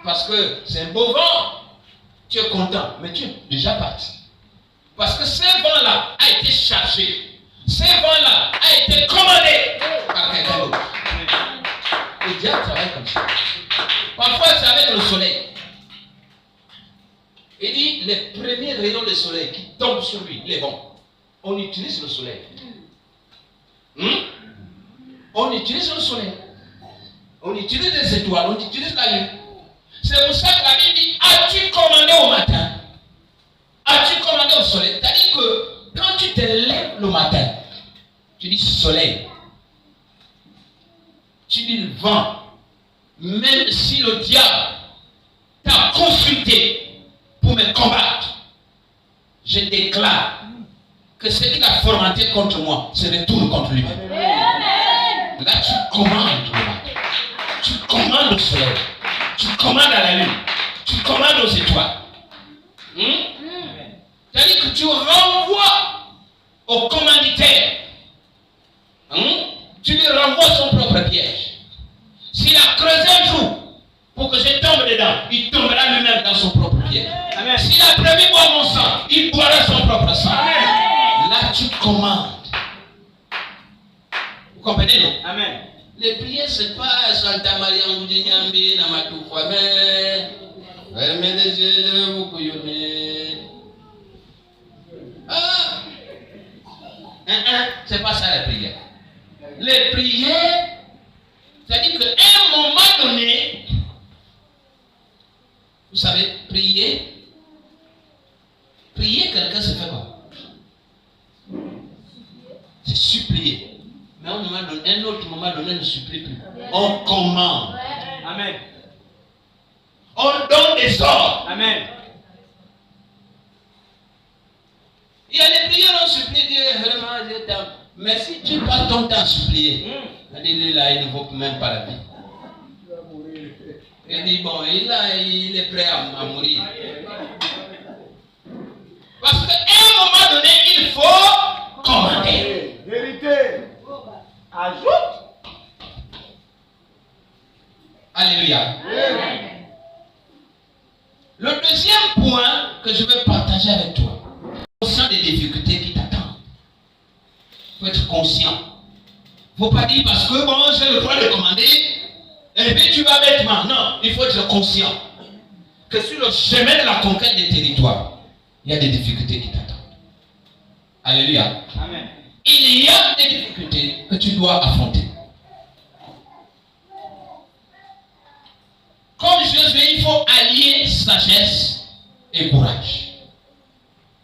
Parce que c'est un beau vent, tu es content, mais tu es déjà parti. Parce que ce vent-là a été chargé. Ce vent-là a été commandé par quelqu'un d'autre. Le diable travaille comme ça. Parfois, c'est avec le soleil. Il dit, les premiers rayons du soleil qui tombent sur lui, il est bon. On utilise le soleil. On utilise le soleil. On utilise les étoiles, on utilise la lune. C'est pour ça que la Bible dit, as-tu commandé au matin? As-tu commandé au soleil? C'est-à-dire que quand tu te lèves le matin, tu dis soleil. Tu dis le vent. Même si le diable t'a consulté pour me combattre, je déclare que ce qu'il a fomenté contre moi se retourne contre lui-même. Là, tu commandes le matin. Tu commandes au soleil. Tu commandes à la lune. Tu commandes aux étoiles. C'est-à-dire que tu renvoies au commanditaire. Tu lui renvoies son propre piège. S'il a creusé un trou pour que je tombe dedans, il tombera lui-même dans son propre piège. S'il a prévu boire mon sang, il boira son propre sang. Amen. Là, tu commandes. Vous comprenez, non? Amen. Les prières, c'est pas Santa Maria Moudinyambi, Namatou Fouame, Vermedege, Moukouyoné. C'est pas ça la prière. Les prières, c'est-à-dire qu'à un moment donné, vous savez, prier, quelqu'un se fait quoi? C'est supplier. Mais à un autre moment donné, on ne supplie plus. On commande. Amen. On donne des ordres. Amen. Il y a des prières, on supplie Dieu, vraiment, je t'aime. Mais si tu passes ton temps à supplier, il est là, il ne vaut même pas la vie. Il dit, bon, il est prêt à mourir. Parce qu'à un moment donné, il faut commander. Vérité. Ajoute. Alléluia. Le deuxième point que je veux partager avec toi, conscient des difficultés qui t'attendent. Il faut être conscient. Il ne faut pas dire parce que bon, j'ai le droit de commander, et puis tu vas bêtement. Non, il faut être conscient que sur le chemin de la conquête des territoires, il y a des difficultés qui t'attendent. Alléluia. Amen. Il y a des difficultés que tu dois affronter. Comme Josué, il faut allier sagesse et courage.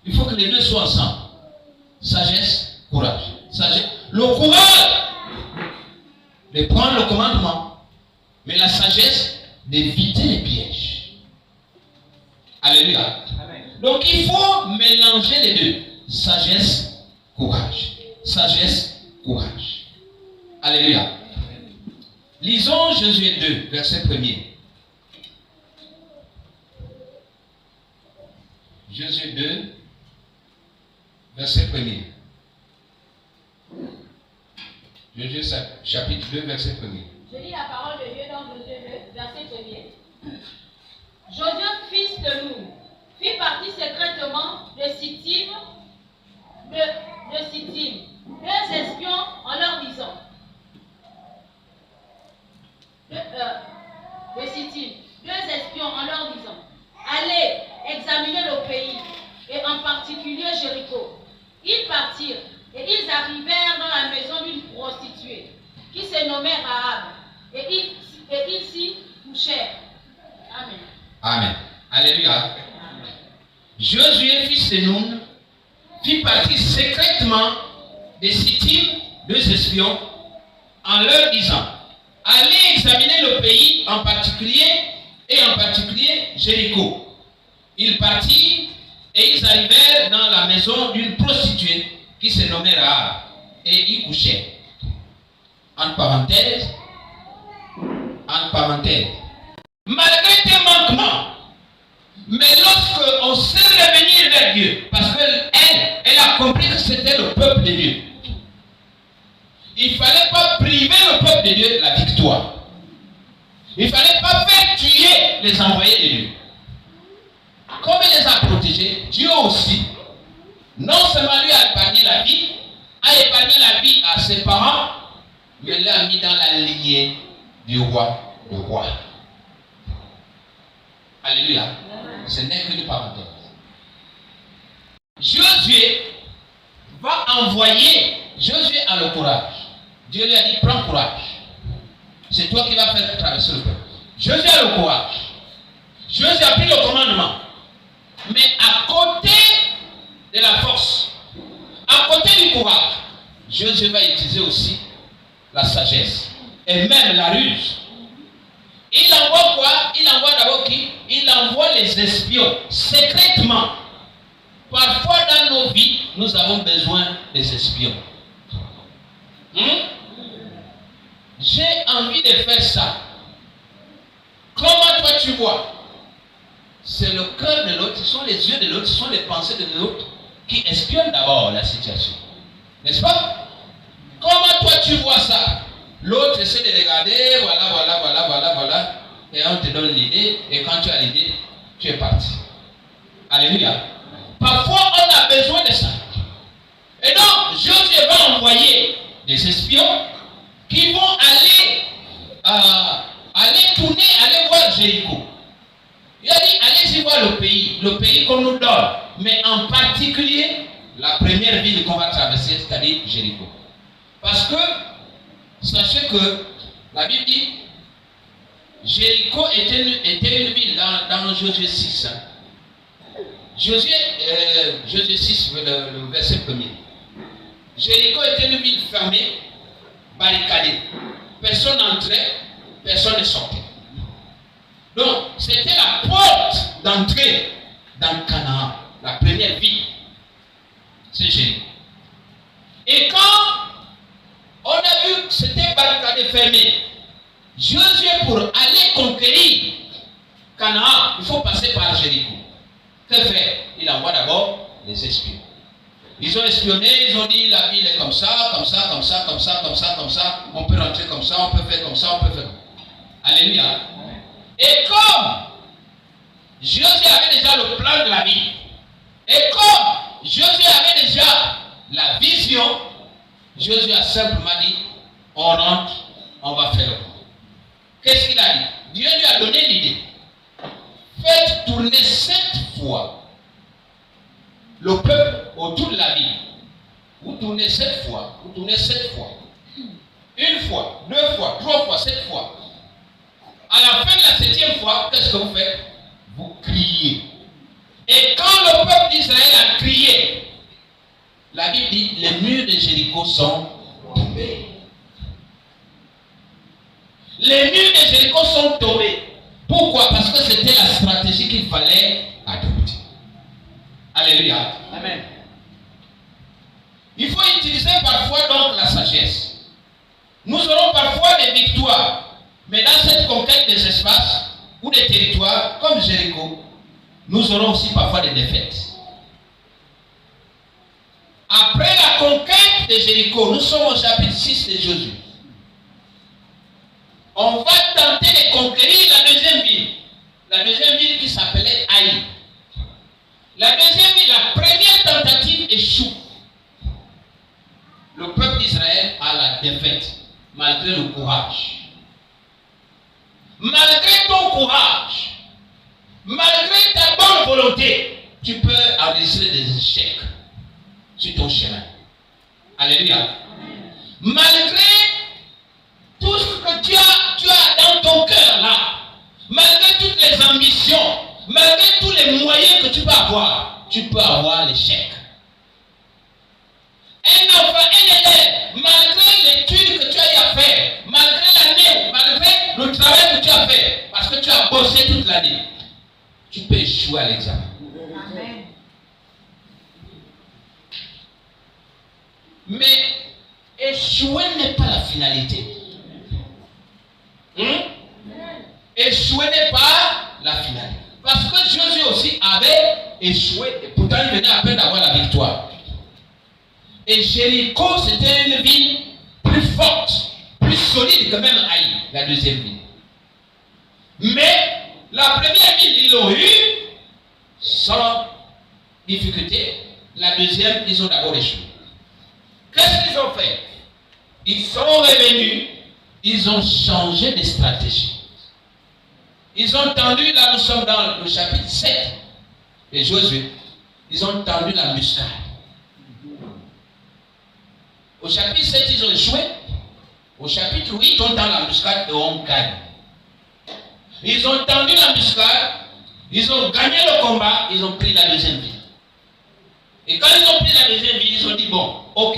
Il faut que les deux soient ensemble. Sagesse, courage. Sagesse. Le courage de prendre le commandement, mais la sagesse d'éviter les pièges. Alléluia. Amen. Donc il faut mélanger les deux. Sagesse, courage. Sagesse, courage. Alléluia. Lisons Josué 2, verset 1er. Josué 2, verset 1er. Josué chapitre 2, verset 1er. Je lis la parole de Dieu dans Josué 2, verset 1er. Josué, fils de Nun, fit partie secrètement de Sittim, deux espions en leur disant, allez examiner le pays, et en particulier Jéricho. Ils partirent, et ils arrivèrent dans la maison d'une prostituée, qui se nommait Rahab, et ils s'y couchèrent. Amen. Amen. Alléluia. Josué, fils de Nun, fit partie secrètement des Sittim, deux espions, en leur disant, allez examiner le pays en particulier Jéricho. Ils partirent et ils arrivèrent dans la maison d'une prostituée qui se nommait Rahab et y couchèrent. En parenthèse, malgré tes manquements, mais lorsque on sait revenir vers Dieu, parce qu'elle a compris que c'était le peuple de Dieu, il ne fallait pas priver le peuple de Dieu de la victoire. Il ne fallait pas faire tuer les envoyés de Dieu. Comme il les a protégés, Dieu aussi, non seulement lui a épargné la vie à ses parents, mais l'a mis dans la lignée du roi. Alléluia. Ce n'est qu'une parenthèse. Josué a le courage. Dieu lui a dit, prends courage. C'est toi qui vas faire traverser le peuple. Josué a le courage. Josué a pris le commandement. Mais à côté de la force, à côté du courage, Josué va utiliser aussi la sagesse et même la ruse. Il envoie quoi? Il envoie d'abord qui? Il envoie les espions secrètement. Parfois dans nos vies, nous avons besoin des espions. J'ai envie de faire ça. Comment toi tu vois? C'est le cœur de l'autre, ce sont les yeux de l'autre, ce sont les pensées de l'autre qui espionnent d'abord la situation. N'est-ce pas? Comment toi tu vois ça? L'autre essaie de regarder, voilà. Et on te donne l'idée, et quand tu as l'idée, tu es parti. Alléluia. Parfois, on a besoin de ça. Et donc, Josué va envoyer des espions qui vont aller voir Jéricho. Il a dit, allez-y voir le pays qu'on nous donne. Mais en particulier, la première ville qu'on va traverser, c'est-à-dire Jéricho. Parce que, sachez que la Bible dit, Jéricho était une ville dans Josué 6. Josué 6, le verset 1er. Jéricho était une ville fermée, barricadée. Personne n'entrait, personne ne sortait. Donc, c'était la porte d'entrée dans Canaan, la première ville. C'est Jéricho. Et quand on a vu que c'était barricadé, fermé, Josué, pour aller conquérir Canaan, il faut passer par Jéricho. Que fait? Il envoie d'abord les espions. Ils ont espionné, ils ont dit la ville est comme ça. On peut rentrer comme ça, on peut faire comme ça, on peut faire comme ça. Alléluia. Et comme Josué avait déjà le plan de la ville, et comme Josué avait déjà la vision, Josué a simplement dit, on rentre, on va faire le plan. Qu'est-ce qu'il a dit? Dieu lui a donné l'idée. Faites tourner 7 fois le peuple autour de la ville. Vous tournez 7 fois. Une fois, 2 fois, 3 fois, 7 fois. À la fin de la 7e fois, qu'est-ce que vous faites? Vous criez. Et quand le peuple d'Israël a crié, la Bible dit, les murs de Jéricho sont tombés. Les murs de Jéricho sont tombés. Pourquoi? Parce que c'était la stratégie qu'il fallait adopter. Alléluia. Amen. Il faut utiliser parfois donc la sagesse. Nous aurons parfois des victoires, mais dans cette conquête des espaces ou des territoires comme Jéricho, nous aurons aussi parfois des défaites. Après la conquête de Jéricho, nous sommes au chapitre 6 de Josué. On va tenter de conquérir la deuxième ville. La deuxième ville qui s'appelait Haï. La deuxième ville, la première tentative échoue. Le peuple d'Israël a la défaite, malgré le courage. Malgré ton courage, malgré ta bonne volonté, tu peux enregistrer des échecs sur ton chemin. Alléluia. Malgré tout ce que tu as dans ton cœur là, malgré toutes les ambitions, malgré tous les moyens que tu peux avoir l'échec. Un enfant, un élève, malgré l'étude que tu as eu à faire, malgré l'année, malgré le travail que tu as fait, parce que tu as bossé toute l'année, tu peux échouer à l'examen. Amen. Mais échouer n'est pas la finalité. Échouer n'est pas la finalité. Parce que Josué aussi avait échoué, et pourtant il venait à peine d'avoir la victoire. Et Jéricho, c'était une ville plus forte, plus solide que même Haï, la deuxième ville. Mais la première ville, ils l'ont eu sans difficulté. La deuxième, ils ont d'abord échoué. Qu'est-ce qu'ils ont fait? Ils sont revenus, ils ont changé de stratégie. Ils ont tendu, là nous sommes dans le chapitre 7 de Josué, ils ont tendu la muscade. Au chapitre 7, ils ont échoué. Au chapitre 8, on tend la muscade et on gagne. Ils ont tendu la muscade, ils ont gagné le combat, ils ont pris la deuxième ville. Et quand ils ont pris la deuxième ville, ils ont dit, bon, ok,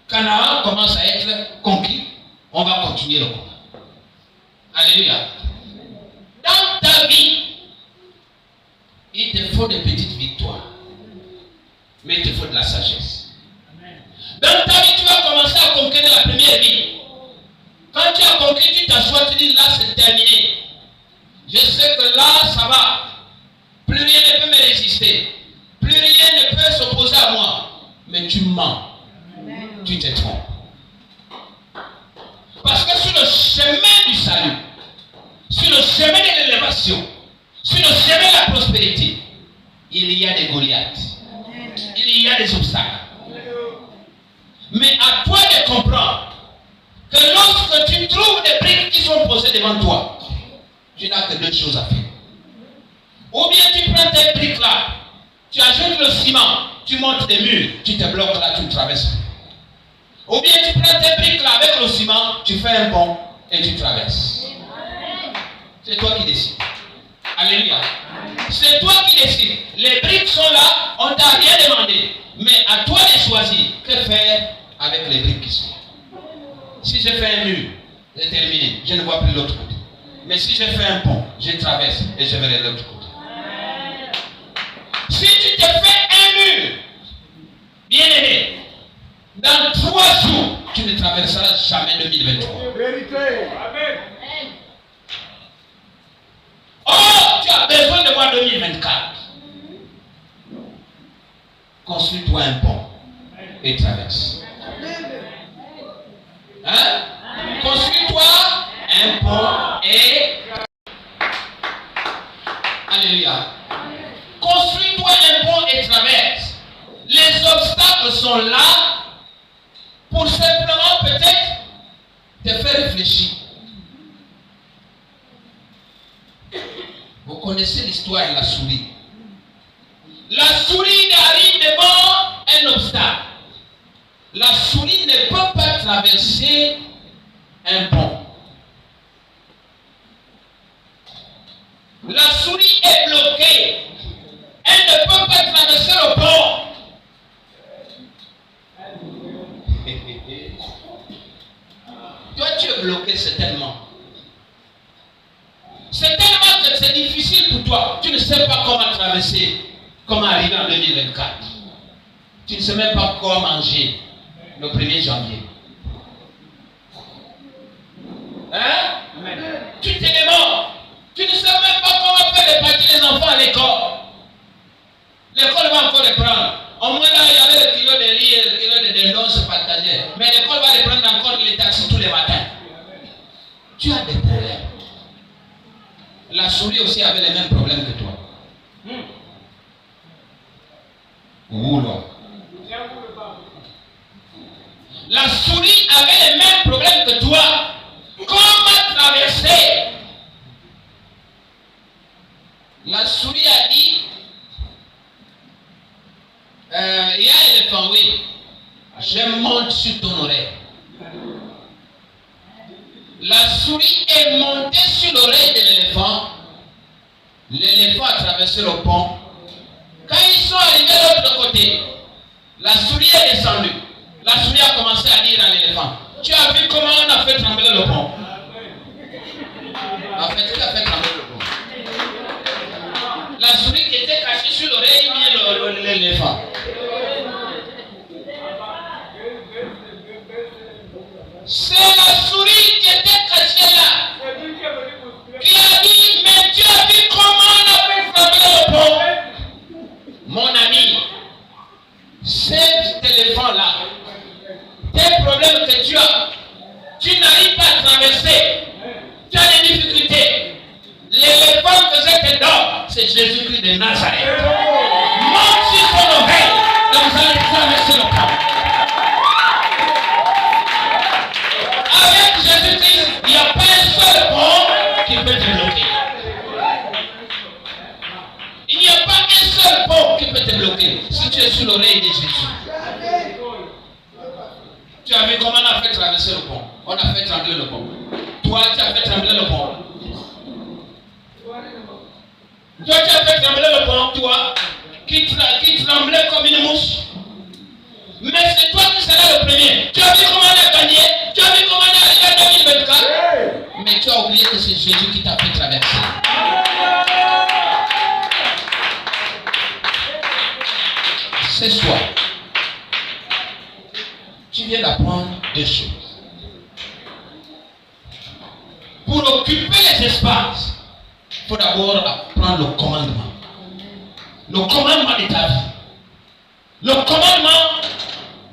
Canaan commence à être conquis, on va continuer le combat. Alléluia. Dans ta vie, il te faut des petites victoires, mais il te faut de la sagesse. Dans ta vie, tu vas commencer à conquérir la première ville. Quand tu as conquis, tu t'assois, tu dis là c'est terminé. Je sais que là ça va. Plus rien ne peut me résister. Plus rien ne peut s'opposer à moi. Mais tu mens. Tu te trompes. Parce que sur le chemin du salut, sur le chemin de l'élévation, sur le chemin de la prospérité, il y a des Goliaths. Il y a des obstacles. Mais à toi de comprendre que lorsque tu trouves des briques qui sont posées devant toi, tu n'as que deux choses à faire. Ou bien tu prends tes briques là, tu ajoutes le ciment, tu montes des murs, tu te bloques là, tu traverses. Ou bien tu prends tes briques là avec le ciment, tu fais un pont et tu traverses. C'est toi qui décides. Alléluia. C'est toi qui décides. Les briques sont là, on ne t'a rien demandé. Mais à toi de choisir que faire avec les briques qui sont là. Si je fais un mur, c'est terminé. Je ne vois plus l'autre côté. Mais si je fais un pont, je traverse et je verrai l'autre côté. Si tu te fais un mur, bien aimé, dans 3 jours, tu ne traverseras jamais 2023. Vérité. Amen. Oh, tu as besoin de voir 2024. Construis-toi un pont et traverse. Hein? Construis-toi un pont et... Alléluia. Construis-toi un pont et traverse. Les obstacles sont là pour simplement peut-être te faire réfléchir. Vous connaissez l'histoire de la souris. La souris arrive devant un obstacle. La souris ne peut pas traverser un pont. La souris est bloquée. Elle ne peut pas traverser le pont. Toi, tu es bloqué certainement. C'est tellement que penser comment arriver en 2024. Tu ne sais même pas quoi manger le 1er janvier. Hein? Tu te demandes. Tu ne sais même pas comment faire répartir les enfants à l'école. L'école va encore les prendre. Au moins là, il y avait le kilo de riz et le kilo de dindon se partager. Mais l'école va les prendre encore les taxis tous les matins. Tu as des problèmes. La souris aussi avait les mêmes problèmes que toi. Oula. La souris avait les mêmes problèmes que toi. Comment traverser? La souris a dit, il y a un éléphant, oui. Je monte sur ton oreille. La souris est montée sur l'oreille de l'éléphant. L'éléphant a traversé le pont. Quand ils sont arrivés de l'autre côté, la souris est descendue. La souris a commencé à dire à l'éléphant, tu as vu comment on a fait trembler le pont? En fait, il a fait trembler le pont. La souris qui était cachée sur l'oreille vient l'éléphant. C'est la souris qui était cachée là, qui a dit, mais tu as vu comment on a fait trembler le pont? Mon ami, cet éléphant-là, tes problèmes que tu as, tu n'arrives pas à traverser, tu as des difficultés. L'éléphant que j'ai dedans, c'est Jésus-Christ de Nazareth. Monte sur ton oreille, et vous allez traverser le pont. Avec Jésus-Christ, il n'y a pas un seul pont qui peut te bloquer. Il n'y a pas un seul pont qui peut te bloquer si tu es sur l'oreille de Jésus. Tu as vu comment on a fait traverser le pont? On a fait trembler le pont. Toi, tu as fait trembler le pont. Toi, tu as fait trembler le pont, toi, qui tremblait comme une mouche. Mais c'est toi qui seras le premier. Tu as vu comment on a gagné? Tu as vu comment on est arrivé en 2024? Mais tu as oublié que c'est Jésus qui t'a fait traverser. Ce soir, tu viens d'apprendre deux choses. Pour occuper les espaces, il faut d'abord apprendre le commandement. Le commandement de ta vie. Le commandement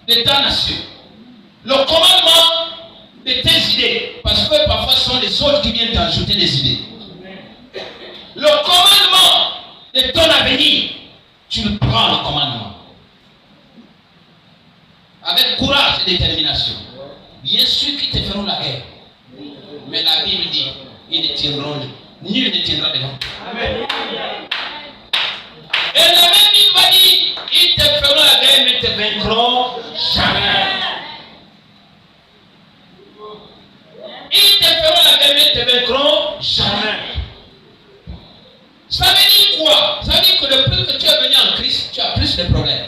de ta nation. Le commandement de tes idées. Parce que parfois ce sont les autres qui viennent t'ajouter des idées. Le commandement de ton avenir. Tu le prends le commandement. Avec courage et détermination. Bien sûr qu'ils te feront la guerre. Mais la Bible dit, ils ne tiendront, nul ne tiendra devant. Amen. Et la même Bible va dire, ils te feront la guerre, mais ne te vaincront jamais. Ils te feront la guerre, mais ne te vaincront jamais. Ça veut dire quoi? Ça veut dire que le plus que tu es venu en Christ, tu as plus de problèmes.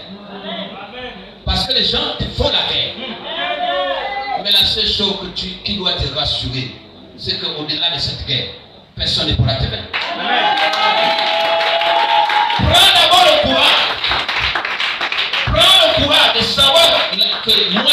Parce que les gens te font la guerre. Mais la seule chose qui doit te rassurer, c'est qu'au-delà de cette guerre, personne ne pourra te vaincre. Prends d'abord le courage. Prends le courage de savoir que moi